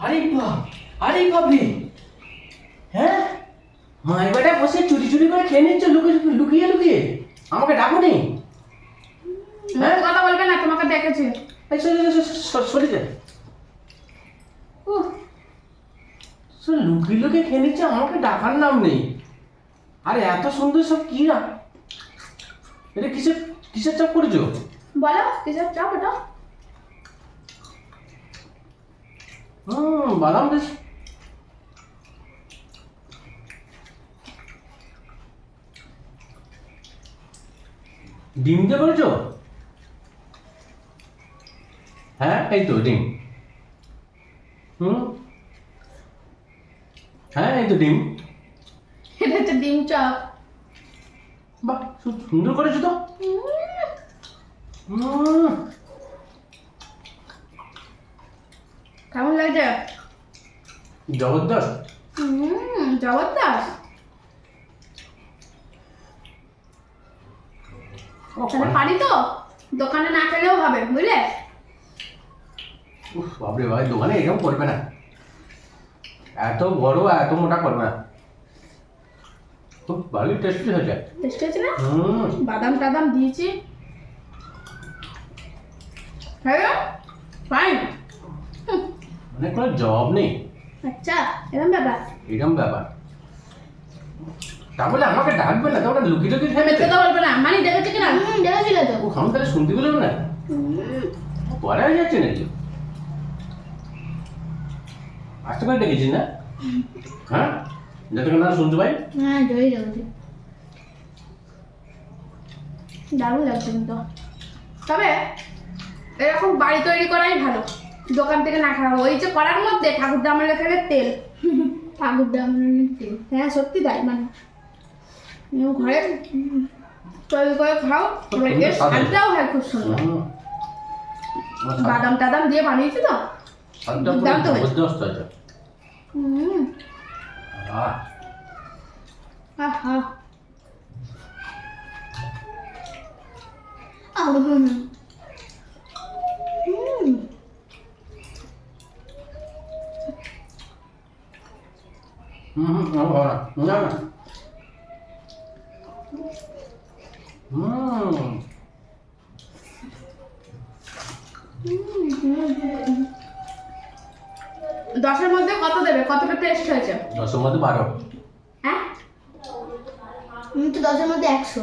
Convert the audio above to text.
আরে বাপ, আরে বাপরে, হ্যাঁ মায়ের বেটা বসে চুরি চুরি করে খেয়ে নিচ্ছ লুকিয়ে লুকিয়ে লুকিয়ে, আমাকে ডাকো নি? হ্যাঁ কথা বলবে না, তোমাকে ডেকেছে। এই সরে যা। লুকিয়ে লুকিয়ে খেয়ে নিচ্ছে, আমাকে ডাকার নাম নেই। আরে এত সুন্দর সব কি না, এটা কিসের কিসের চাপ করেছো? বলো কিসের চাপ এটা? বাদাম বেশ। ডিম দিয়ে করেছো? হ্যাঁ এই তো ডিম। হ্যাঁ এই তো ডিম। এটা হচ্ছে ডিম চপ। বাহ সুন্দর করেছো তো। কেমন লাগছে? জবরদস্ত। জবরদস্ত। তাহলে পারি তো, দোকানে না খেলেও হবে, বুঝলে? বাপরে ভাই, দোকানে এরকম করবে না, এত বড় এত মোটা করবে না। খুব ভালোই টেস্টি হয়েছে। টেস্টি হয়েছে না? বাদাম টাদাম দিয়েছি। হ্যাঁ ফাইন। মানে কোনো জবাব নেই। আচ্ছা এরকম ব্যাপার। এরকম ব্যাপার। তাহলে আমাকে ডাকবে না, তোমরা লুকিয়ে লুকিয়ে খেয়ে নেবে। কথা বলবে না, মানি ডেকেছে কিনা? ডেকেছিল তো। আমি তাহলে শুনতে পেলাম না, পরে হয়ে যাচ্ছে নাকি? আসতে করে ডেকেছিস না? হ্যাঁ যতক্ষণ না শুনতে পাই। হ্যাঁ জয়ই ডেকেছে। দারুণ লাগছে কিন্তু। তবে এরকম বাড়ি তৈরি করাই ভালো, দোকান থেকে না খাওয়া। ওই যে করার মধ্যে ঠাকুরদা আমার লেখালে তেল, ঠাকুরদা আমার তেল। হ্যাঁ সত্যি তাই, মানে ঘরে তৈরি করে খাও, এর স্বাদটাও হয় খুব সুন্দর। বাদাম টাদাম দিয়ে বানিয়েছি তো, দুর্দান্ত হয়েছে। জবরদস্ত আছে। আহা না না। 10-এর মধ্যে কত দেবে? কতটা টেস্ট হয়েছে? 10-এর মধ্যে 12। হ্যাঁ আমি তো 10-এর মধ্যে 100।